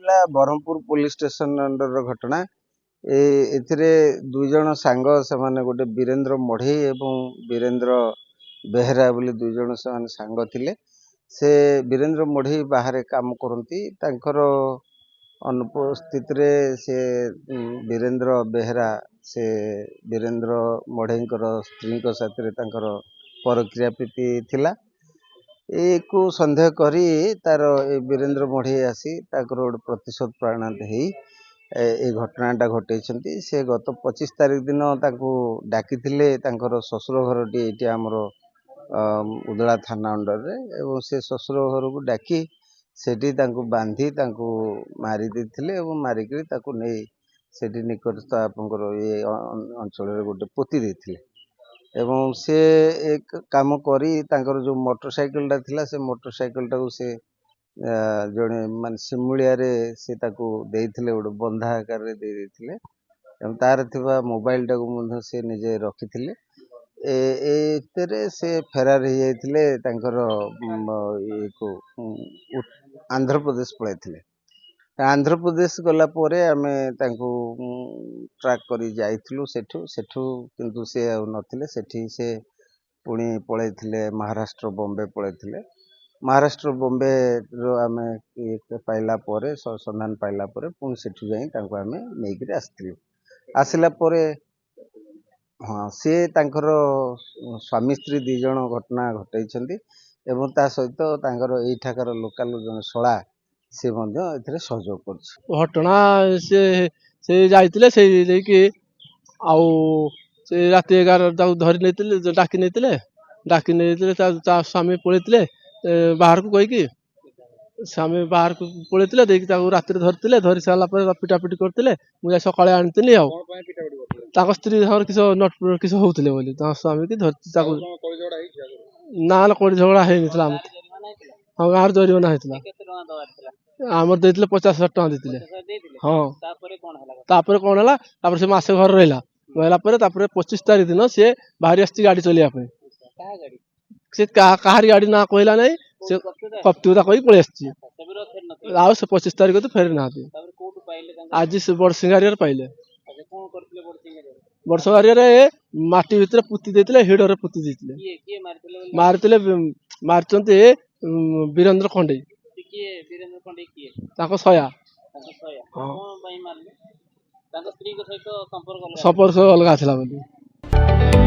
घटिला Barhampur police station under घटना एथिरे दुई जन सांग से माने गोटे वीरेंद्र मढ़ई एवं वीरेंद्र बेहरा बोली दुई जन से माने सांग थिले। से वीरेंद्र मढ़ई बाहर काम करती तांकर अनुपस्थित रे से वीरेंद्र बेहरा से वीरेंद्र मढ़ई स्त्री साथी तांकर परक्रिया प्रीति थिला। को संदेह करी तार वीरेंद्र मढ़ई आसी ताकर गोटे प्रतिशोध प्राणांत हो ए घटनाटा घटे से गत 25 तारिख दिन डाकी ससुर घर टी आमर उदला थाना अंडर रे एवं से ससुर घर को डाकी सेठी बांधी मारी देथिले एवं मारिक नहीं सेठी निकटस्थ आपंकर ये अंचल गोटे पोती देथिले एवं से एक काम करी तांकर जो मोटरसाइकिल टा थिला से मोटरसाइकिल टाको से जड़े मान सिमुलिया रे से ताको देथिले गोटे बंधा आकार रे दे देथिले एवं तार थिबा मोबाइल टाको मध्य से निजे रखिथिले। एतेरे से फेरार हो जाइथिले तांकर ये को आंध्र प्रदेश पळैथिले। आंध्र प्रदेश गला परे आमे तांको ट्रैक करी जाइथिलु सेठू किंतु से नथिले सेठी से पुणी पळैथिले महाराष्ट्र बॉम्बे पळैथिले। महाराष्ट्र बॉम्बे रो आमे पाइला परे संधान पाइला परे पुणी सेठू जाई तांको आमे नेइकरी आस्थिलु। आसिला परे हाँ से तांकर स्वामी स्त्री दी जण घटना घटैछन्ती एवं ता सहित तांकर एठाकर लोकल जन सळा से सहयोग कर घटना से जाइतिले से लेके आउ से रात 11 धरी नहीं डाकी नहीं स्वामी पलैते बाहर को कहीकि स्वामी बाहर को पलैते रात धरी सारापर पिटापिटी करते मुझे सकाଳେ आनी आ स्त्री किस होते स्वामी की धरती ना कड़ी झगड़ा है हाँ गाँव जरिमाना होता आमर देते 50,000 टका देते हाँ तापर कौन है से मसे घर रहा 25 तारिख दिन सी बाहरी आसी गाड़ी चलिए से कहारी गाड़ी ना कहला ना से कप्तुता कही पलि आउ से 25 तारिख तो फेरी ना आज से बड़सिंगारी पाइले बड़सिंगारी माटी भितर पुती देते हिडर पुती देते मारते मारते वीरेंद्र खंडे सया संपर्क अलग था।